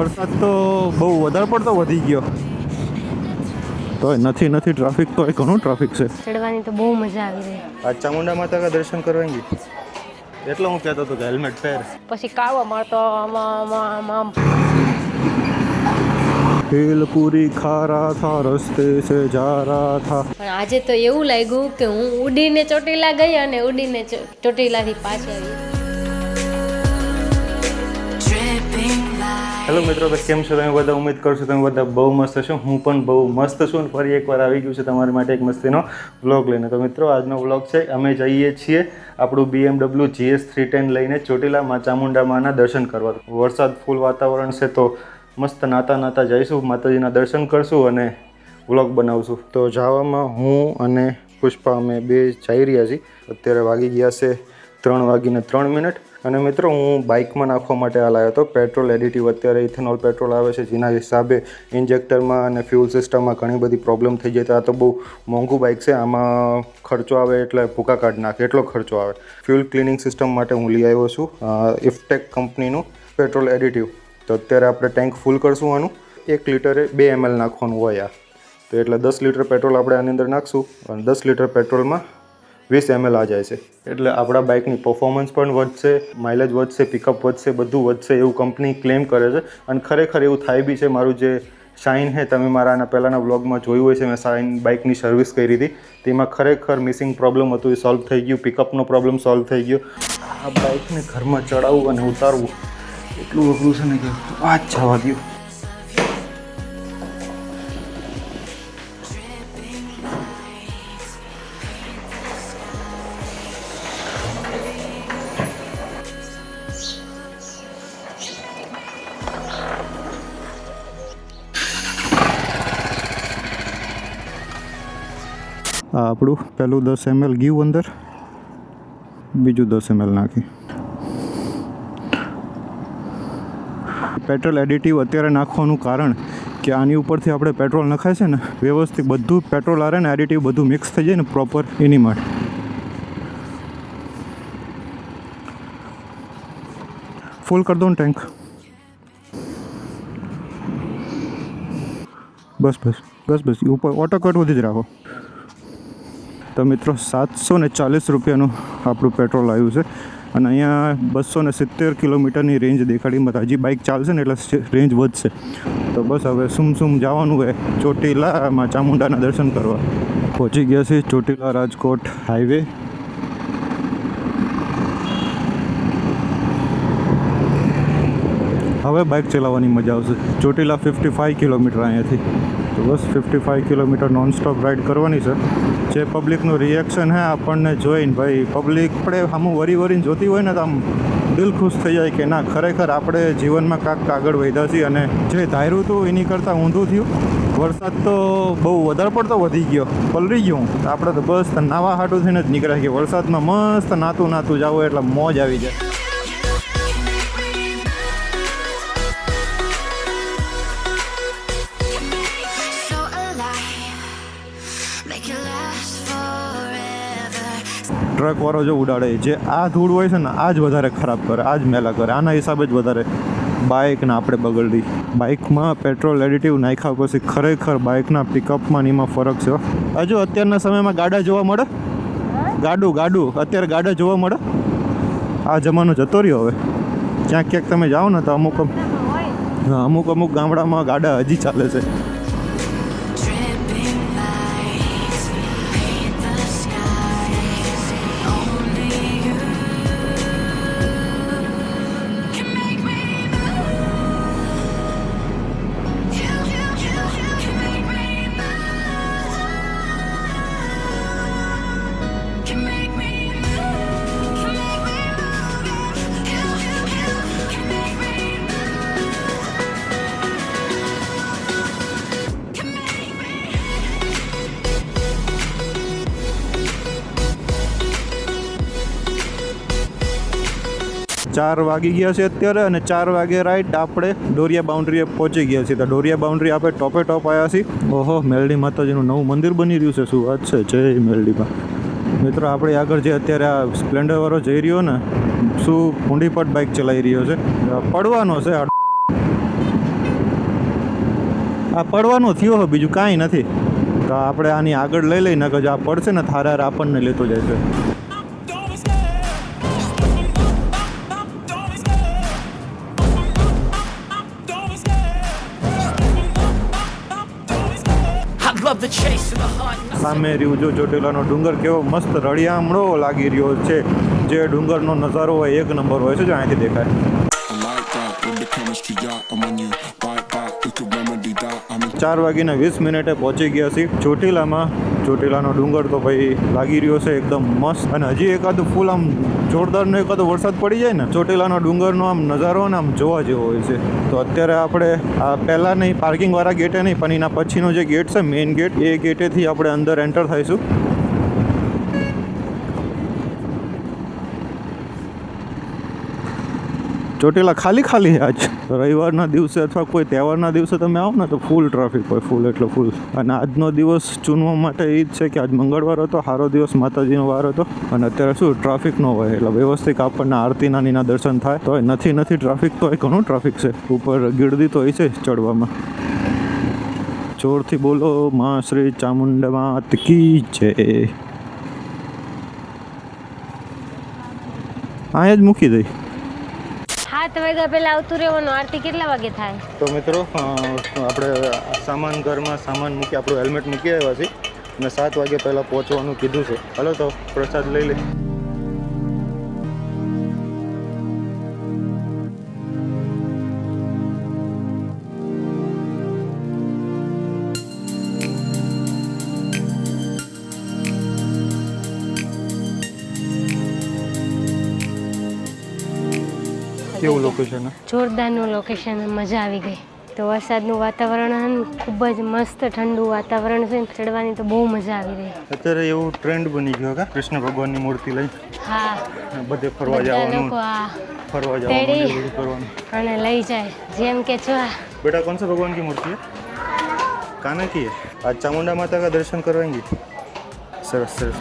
વરસાદ તો બહુ વધારે પડતો વધી ગયો તો નથી ટ્રાફિક તો ઘણું ટ્રાફિક છે. ચડવાની તો બહુ મજા આવી રહી. આ ચામુંડા માતા કા દર્શન કરવાંગી એટલે હું કહેતો હતો કે હેલ્મેટ પહેર. પછી કાવો મારતો આમ ભેલપુરી ખા રહા થા રસ્તે સે જા રહા થા. પણ આજે તો એવું લાગ્યું કે હું ઉડીને ચોટીલા ગઈ અને ઉડીને ચોટીલાથી પાછી આવી. હેલો મિત્રો, તો કેમ છો તમે બધા? ઉમ્મીદ કરું છું તમે બધા બહુ મસ્ત છો. હું પણ બહુ મસ્ત છું અને ફરી એકવાર આવી ગયું છે તમારી માટે એક મસ્તીનો વ્લોગ લઈને. તો મિત્રો આજનો વ્લોગ છે, અમે જઈએ છીએ આપણું BMW GS 310 લઈને ચોટીલા માં ચામુંડા માના દર્શન કરવા. વરસાદ ફૂલ વાતાવરણ છે તો મસ્ત નાતા જઈશું, માતાજીના દર્શન કરશું અને વ્લોગ બનાવશું. તો જવામાં હું અને પુષ્પા અમે બે જઈ રહ્યા છીએ. અત્યારે વાગી ગયા છે 3:03 અને મિત્રો હું બાઇકમાં નાખવા માટે આ લાવ્યો હતો પેટ્રોલ એડિટિવ. અત્યારે ઇથેનોલ પેટ્રોલ આવે છે જેના હિસાબે ઇન્જેક્ટરમાં અને ફ્યુલ સિસ્ટમમાં ઘણી બધી પ્રોબ્લેમ થઈ જાય. તો આ તો બહુ મોંઘું બાઇક છે, આમાં ખર્ચો આવે એટલે ભૂકા કાઢી નાખે એટલો ખર્ચો આવે. ફ્યુલ ક્લિનિંગ સિસ્ટમ માટે હું લઈ આવ્યો છું ઇફટેક કંપનીનું પેટ્રોલ એડિટિવ. તો અત્યારે આપણે ટેન્ક ફૂલ કરશું આનું. 1 લિટરે 2 ml નાખવાનું હોય આ, તો એટલે 10 લિટર પેટ્રોલ આપણે આની અંદર નાખશું અને 10 લિટર પેટ્રોલમાં 20 ml આ જાય છે. એટલે આપણા બાઇકની પરફોર્મન્સ પણ વધશે, માઇલેજ વધશે, પિકઅપ વધશે, બધું વધશે એવું કંપની ક્લેમ કરે છે. અને ખરેખર એવું થાય બી છે. મારું જે શાઇન છે, તમે મારા આના પહેલાંના વ્લોગમાં જોયું હોય છે, મેં શાઇન બાઇકની સર્વિસ કરી હતી. તેમાં ખરેખર મિસિંગ પ્રોબ્લેમ હતું, એ સોલ્વ થઈ ગયું. પિકઅપનો પ્રોબ્લેમ સોલ્વ થઈ ગયો. આ બાઇકને ઘરમાં ચડાવવું અને ઉતારવું એટલું અઘરું છે ને કે આ જ જવા દઉં. આ આપણું પહેલું 10 ml ગયું અંદર, બીજું 10 ml નાખી. પેટ્રોલ એડિટિવ અત્યારે નાખવાનું કારણ કે આની ઉપરથી આપણે પેટ્રોલ નખાય છે ને વ્યવસ્થિત બધું પેટ્રોલ આરે ને એડિટિવ બધું મિક્સ થઈ જાય ને પ્રોપર, એની માટે. ફૂલ કરી દો ને ટેન્ક. બસ ઉપર ઓટો કટ વધી જ રાખો. તો મિત્રો 740 રૂપિયાનું આપણું પેટ્રોલ આવ્યું છે અને અહીંયા 270 કિલોમીટરની રેન્જ દેખાડી. મત હજી બાઇક ચાલશે ને એટલે રેન્જ વધશે. તો બસ હવે સુમ જવાનું હોય ચોટીલામાં ચામુંડાના દર્શન કરવા. પહોંચી ગયા છે ચોટીલા રાજકોટ હાઈવે. હવે બાઇક ચલાવવાની મજા આવશે. ચોટીલા 55 કિલોમીટર અહીંયાથી. તો બસ 55 કિલોમીટર નોનસ્ટોપ રાઈડ કરવાની છે. જે પબ્લિકનું રિએક્શન હે આપણને જોઈને, ભાઈ પબ્લિક આપણે આમ વરીને જોતી હોય ને તો આમ દિલ ખુશ થઈ જાય કે ના, ખરેખર આપણે જીવનમાં કાંઈક આગળ વધ્યા છીએ અને જે ધાર્યું હતું એની કરતાં ઊંધું થયું. વરસાદ તો બહુ વધારે પડતો વધી ગયો, પલળી ગયો. આપણે તો બસ નાવા હાટું થઈને જ નીકળ્યા કે વરસાદમાં મસ્ત નાતું જાવું એટલે મોજ આવી જાય. ટ્રકવાળો જો ઉડાડે, જે આ ધૂળ હોય છે ને આ જ વધારે ખરાબ કરે, આ જ મેલા કરે. આના હિસાબે જ વધારે બાઇકને આપણે બગડી. બાઇકમાં પેટ્રોલ એડિટિવ નાખ્યા પછી ખરેખર બાઇકના પિકઅપમાં ને એમાં ફરક છે. હજુ અત્યારના સમયમાં ગાડા જોવા મળે, ગાડું અત્યારે ગાડા જોવા મળે. આ જમાનો જતો રહ્યો હવે. ક્યાંક તમે જાઓ ને તો અમુક ગામડામાં ગાડા હજી ચાલે છે. ચાર વાગી ગયા છે અત્યારે અને 4 વાગે રાઈટ આપણે ડોરિયા બાઉન્ડ્રીએ પહોંચી ગયા છીએ. તો ડોરિયા બાઉન્ડ્રી આપણે ટોપ આવ્યા છીએ. ઓહો, મેલડી માતાજીનું નવું મંદિર બની રહ્યું છે. શું વાત છે, જય મેલડીમાં. મિત્રો આપણે આગળ જે અત્યારે આ સ્પ્લેન્ડરવાળો જઈ રહ્યો ને, શું ઊંડી પટ બાઇક ચલાવી રહ્યો છે, પડવાનો છે. આ પડવાનું થયો હોય, બીજું કાંઈ નથી. તો આપણે આની આગળ લઈ લઈને કે જો આ પડશે ને થારા આપણને લેતો જાય છે. સામે રહ્યું જો ચોટીલાનો ડુંગર કેવો મસ્ત રળિયામણો લાગી રહ્યો છે. જે ડુંગરનો નજારો હોય એક નંબર હોય છે, જો અહીંથી દેખાય. 4:20 પહોંચી ગયા છીએ ચોટીલામાં. ચોટીલાનો ડુંગર તો ભાઈ લાગી રહ્યો છે એકદમ મસ્ત. અને હજી એકાદું ફૂલ આમ જોરદારનો એકાદો વરસાદ પડી જાય ને, ચોટીલાનો ડુંગરનો આમ નજારો ને આમ જોવા જેવો હોય છે. તો અત્યારે આપણે આ પહેલાં નહીં, પાર્કિંગવાળા ગેટે નહીં, પણ એના પછીનો જે ગેટ છે મેઇન ગેટ, એ ગેટેથી આપણે અંદર એન્ટર થઈશું. ચોટીલા ખાલી ખાલી આજ રવિવારના દિવસે અથવા કોઈ તહેવારના દિવસે તમે આવો ને તો ફૂલ ટ્રાફિક હોય, ફૂલ એટલે ફૂલ. અને આજનો દિવસ ચૂનવા માટે એ જ છે કે આજ મંગળવાર હતો, સારો દિવસ, માતાજીનો વાર હતો. અને અત્યારે શું ટ્રાફિક ન હોય એટલે વ્યવસ્થિત આપણને આરતીના નીના દર્શન થાય. તો નથી ટ્રાફિક, તો ઘણું ટ્રાફિક છે. ઉપર ગીરદી તો હોય છે ચડવામાં. જોરથી બોલો માં શ્રી ચામુંડા માત કી જય. અહીંયા જ મૂકી દઈ. 7 વાગ્યા પહેલા આવતું રહેવાનું. આરતી કેટલા વાગે થાય? તો મિત્રો આપણે સામાન ઘરમાં સામાન મૂકી, આપણું હેલ્મેટ મૂકી આવ્યા છીએ અને 7 વાગ્યા પહેલાં પહોંચવાનું કીધું છે. હાલો તો પ્રસાદ લઈ લે. કેવું લોકેશન? જોરદારનું લોકેશન, મજા આવી ગઈ. તો વરસાદનું વાતાવરણ ખૂબ જ મસ્ત ઠંડુ વાતાવરણ છે. ચડવાની તો બહુ મજા આવી રહી. અત્યારે એવું ટ્રેન્ડ બની ગયો કે કૃષ્ણ ભગવાનની મૂર્તિ લઈ બધે ફરવા જવાનું, ફરવા જવાનું અને લઈ જાય. જેમ કે છો બેટા કોણ સે ભગવાન की मूर्ति है? कान्हा की है. आज चामुंडा माता का दर्शन करवाएंगे. सरस सरस.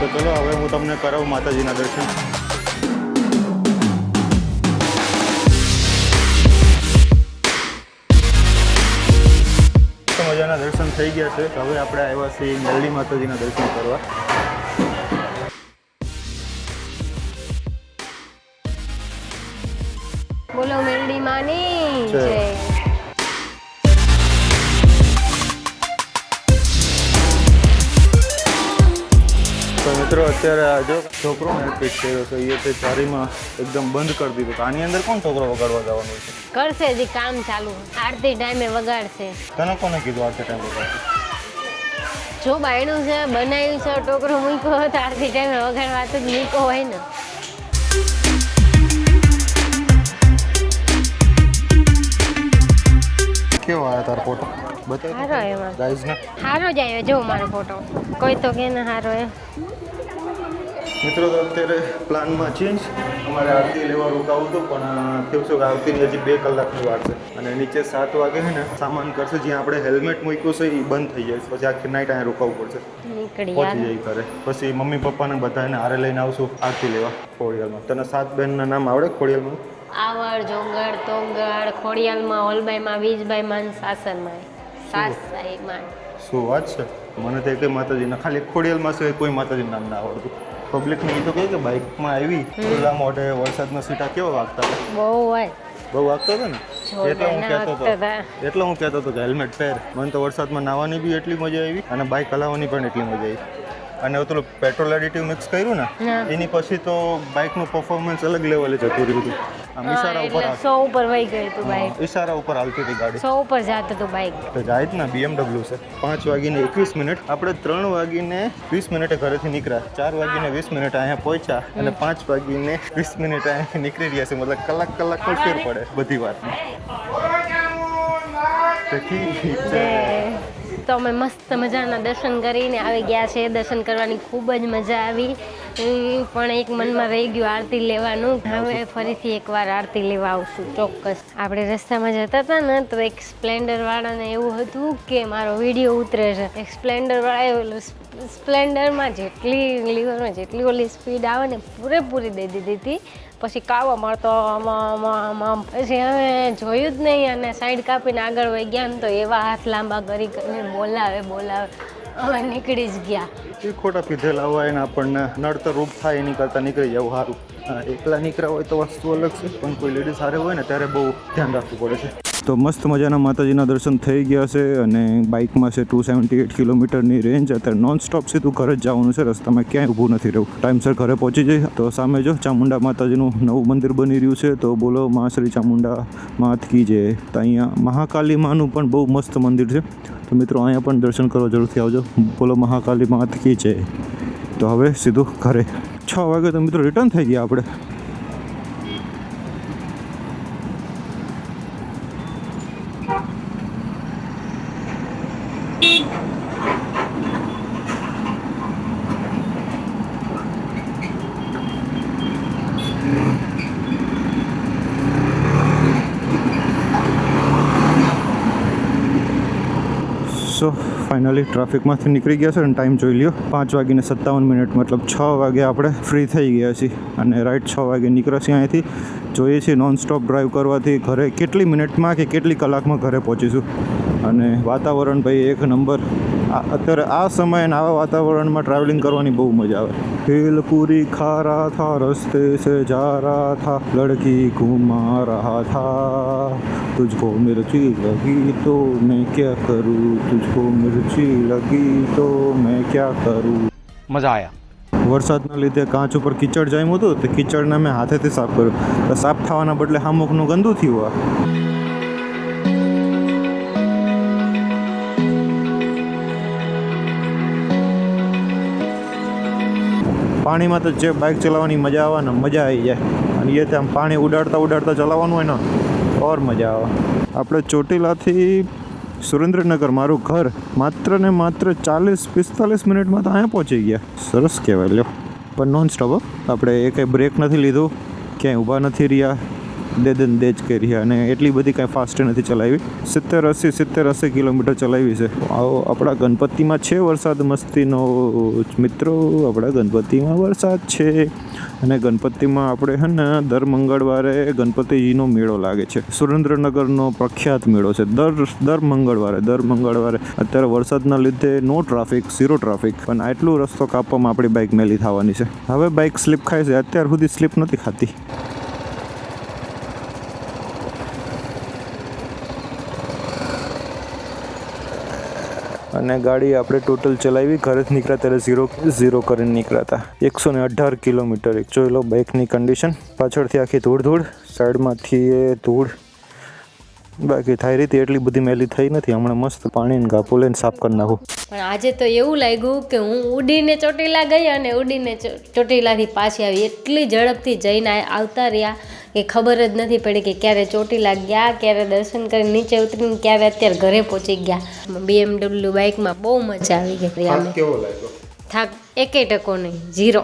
તો ચલો હવે હું તમને કરાવું માતાજીના દર્શન. મજાના દર્શન થઈ ગયા છે. હવે આપણે આવ્યા છીએ મેલડી માતાજીના દર્શન કરવા. બોલો મેલડી માની જય. તો મિત્રો અત્યારે આ જો છોકરો ફિટ કર્યો છે, એ તે ચારીમાં એકદમ બંધ કરી દીધું. તો આની અંદર કોણ છોકરો વગાડવા જવાનું છે? કરશે હજી કામ ચાલુ. આરતી ટાઈમે વગાડશે. તને કોને કીધું આરતી ટાઈમે વગાડશે? જો બાયણું છે, બનાવ્યું છે, ટોકરો મૂક્યો હોય તો આરતી ટાઈમે વગાડવા તો જ મૂકો હોય ને. કેવો આવ્યો તારો ફોટો? સારો એમાં ગાઈઝને સારો જ આવ્યો. જો મારો ફોટો કોઈ તો કે ને સારો એમ. મિત્રો તો અત્યારે પ્લાનમાં ચેન્જ. અમારે આરતી લેવા રોકાવું હતું, પણ કેવું છે કે આરતીની હજી 2 કલાકની વાર છે. અને નીચે 7 વાગે છે ને સામાન કરશે. જ્યાં આપણે હેલ્મેટ મૂક્યું છે એ બંધ થઈ જાય. પછી આખી નાઈટ અહીંયા રોકાવું પડશે. પહોંચી જાય ઘરે. પછી મમ્મી પપ્પાને બધાને હારે લઈને આવશું આરતી લેવા ખોડિયાલમાં. તને 7 બહેનના નામ આવડે ખોડિયાલમાં? આવડ, જોંગડ, તોંગડ, ખોડિયાલમાં, હોલબાઈમાં, વીજબાઈમાં, સાસરમાં, સાસસાઈમાં. શું વાત છે! મને તો એક માતાજીના ખાલી ખોડિયાલમાં છે, કોઈ માતાજીનું નામ ના આવડતું. પબ્લિકને એ તો કહે કે બાઇકમાં આવી ખુલ્લા મોઢે વરસાદના સીટા કેવા વાગતા હતા? બહુ હોય, બહુ વાગતો હતો ને. એટલે હું કહેતો હતો કે હેલ્મેટ પહેર. મને તો વરસાદમાં નાહવાની બી એટલી મજા આવી અને બાઇક હલાવવાની પણ એટલી મજા આવી. અને પેલું પેટ્રોલ એડિટિવ મિક્સ કર્યું ને એની પછી તો બાઇકનું પરફોર્મન્સ અલગ લેવલે જતું રહ્યું હતું. આમ ઈશારા ઉપર 100 ઉપર વહી ગયું હતું બાઇક. ઈશારા ઉપર હાલતી હતી ગાડી. 100 ઉપર જતું હતું બાઇક. તો જાય જ ને. BMW છે. 5:21. આપણે 3:20 ઘરેથી નીકળ્યા. 4:20 અહીંયા પહોંચ્યા અને 5:20 અહીંયાથી નીકળી રહ્યા છે. મતલબ કલાક પણ ફેર પડે બધી વાતમાં. તો અમે મસ્ત મજાના દર્શન કરીને આવી ગયા છે. દર્શન કરવાની ખૂબ જ મજા આવી. પણ એક મનમાં રહી ગયું આરતી લેવાનું. હવે ફરીથી એકવાર આરતી લેવા આવશું ચોક્કસ. આપણે રસ્તામાં જતા હતા ને તો એક સ્પ્લેન્ડર વાળાને એવું હતું કે મારો વિડીયો ઉતરે છે. એક સ્પ્લેન્ડર વાળા સ્પ્લેન્ડરમાં જેટલી ઓલી સ્પીડ આવે ને પૂરેપૂરી દઈ દીધી હતી. પછી કાવા મારતો પછી હવે જોયું જ નહીં અને સાઈડ કાપીને આગળ વહી ગયા ને તો એવા હાથ લાંબા કરીને બોલાવે હવે નીકળી જ ગયા. એ ખોટા પીધેલા હોય ને આપણને નડતર રૂપ થાય એની કરતાં નીકળી જવું સારું. એકલા નીકળ્યા હોય તો વસ્તુ અલગ છે, પણ કોઈ લેડીઝ હારે હોય ને ત્યારે બહુ ધ્યાન રાખવું પડે છે. તો મસ્ત મજાના માતાજીના દર્શન થઈ ગયા છે અને બાઇકમાં છે 278 કિલોમીટરની રેન્જ. અત્યારે નોન સ્ટોપ સીધું ઘરે જ જવાનું છે, રસ્તામાં ક્યાંય ઊભું નથી રહેવું. ટાઈમસર ઘરે પહોંચી જઈએ. તો સામે જો ચામુંડા માતાજીનું નવું મંદિર બની રહ્યું છે, તો બોલો મા શ્રી ચામુંડા માત કી જય. તો અહીંયા મહાકાલી માનું પણ બહુ મસ્ત મંદિર છે. તો મિત્રો અહીંયા પણ દર્શન કરવા જરૂરથી આવજો. બોલો મહાકાલી માત કી જય. તો હવે સીધું ઘરે 6 વાગે તો મિત્રો રિટર્ન થઈ ગયા આપણે. સો ફાઇનલી ટ્રાફિકમાંથી નીકળી ગયા છે અને ટાઈમ જોઈ લ્યો 5:57, મતલબ 6 વાગે આપણે ફ્રી થઈ ગયા છીએ અને રાઈટ 6 વાગે નીકળ્યા છીએ અહીંયાથી. જોઈએ છીએ નોન સ્ટોપ ડ્રાઈવ કરવાથી ઘરે કેટલી મિનિટમાં કે કેટલી કલાકમાં ઘરે પહોંચીશું. અને વાતાવરણ ભાઈ એક નંબર. અત્યારે આ સમય અને આવા વાતાવરણમાં ટ્રાવેલિંગ કરવાની બહુ મજા આવે. ભેલપુરી ખા રહા થા રસ્તે સે જા રહા થા લડકી ઘુમા રહા થા તુझको मिर्ची लगी तो मैं क्या करूँ तुझको मिर्ची लगी तो मैं क्या करूँ. મજા આયા. વરસાદના લીધે કાચ ઉપર કીચડ જામ્યું હતું, તો કીચડને મેં હાથેથી સાફ કર્યું. તો સાફ થવાના બદલે હામુકનું ગંદુ થયું. પાણીમાં તો જે બાઇક ચલાવવાની મજા આવે ને મજા આવી જાય. અને એ ત્યાં પાણી ઉડાડતા ચલાવવાનું હોય ને ઓર મજા આવે. આપણે ચોટીલાથી સુરેન્દ્રનગર મારું ઘર માત્ર ને માત્ર 40-45 મિનિટમાં તો અહીંયા પહોંચી ગયા. સરસ કહેવાય લ્યો. પણ નોન સ્ટોપ. આપણે એ કંઈ બ્રેક નથી લીધું, ક્યાંય ઊભા નથી રહ્યા, દે જ કરી અને એટલી બધી કાંઈ ફાસ્ટ નથી ચલાવી. 70-80 કિલોમીટર ચલાવી છે. આવો આપણા ગણપતિમાં છે વરસાદ મસ્તીનો મિત્રો. આપણા ગણપતિમાં વરસાદ છે અને ગણપતિમાં આપણે છે ને દર મંગળવારે ગણપતિજીનો મેળો લાગે છે. સુરેન્દ્રનગરનો પ્રખ્યાત મેળો છે દર મંગળવારે. અત્યારે વરસાદના લીધે નો ટ્રાફિક, 0 ટ્રાફિક, પણ આટલું રસ્તો કાપવામાં આપણી બાઇક મેલી થવાની છે. હવે બાઇક સ્લીપ ખાય છે, અત્યાર સુધી સ્લીપ નથી ખાતી. અને ગાડી આપણે ટોટલ ચલાવી ઘરેથી નીકળ્યા ત્યારે 0 કરીને નીકળ્યા હતા. 118 કિલોમીટર. એક જોઈ લો બાઇકની કન્ડિશન. પાછળથી આખી ધૂળ, સાઈડમાંથી એ ધૂળ. બાકી થઈ રીતે એટલી બધી મેલી થઈ નથી. હમણાં મસ્ત પાણીને ગાપો લઈને સાફ કરી નાખું. પણ આજે તો એવું લાગ્યું કે હું ઉડીને ચોટીલા ગઈ અને ઉડીને ચોટીલાથી પાછી આવી. એટલી ઝડપથી જઈને આવતા રહ્યા કે ખબર જ નથી પડી કે ક્યારે ચોટીલા ગયા, ક્યારે દર્શન કરીને નીચે ઉતરીને ક્યારે અત્યારે ઘરે પહોંચી ગયા. BMW બાઇકમાં બહુ મજા આવી ગઈ. કેવો લાગ્યો? થાક એકેય ટકો નહીં, 0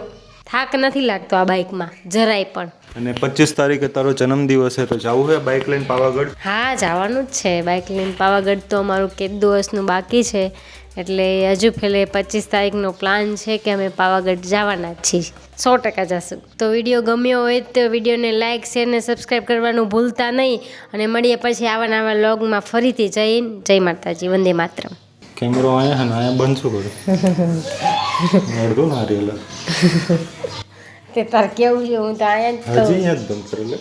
થાક નથી લાગતો આ બાઇકમાં જરાય પણ. અને 25 તારીખે તારો જન્મદિવસ છે, તો જવું છે બાઇક લઈને પાવાગઢ? હા, જવાનું જ છે બાઇક લઈને પાવાગઢ. તો અમારું કેટલા દિવસનું બાકી છે, એટલે હજુ પહેલે 25 તારીખનો પ્લાન છે કે અમે પાવાગઢ જવાના જ છીએ. 100% જશું. તો વિડીયો ગમ્યો હોય તો વિડીયોને લાઇક, શેર ને સબસ્ક્રાઈબ કરવાનું ભૂલતા નહીં. અને મળીએ પછી આવા નવા વ્લોગમાં ફરીથી. જય માતાજી, વંદે માતરમ. કેમેરો અહીંયા બંધ શું કરું? અડધો ના રેલા તે તાર કેવું છે? હું તો અહીંયા જ હજી અહીંયા જ બંધ કરેલો.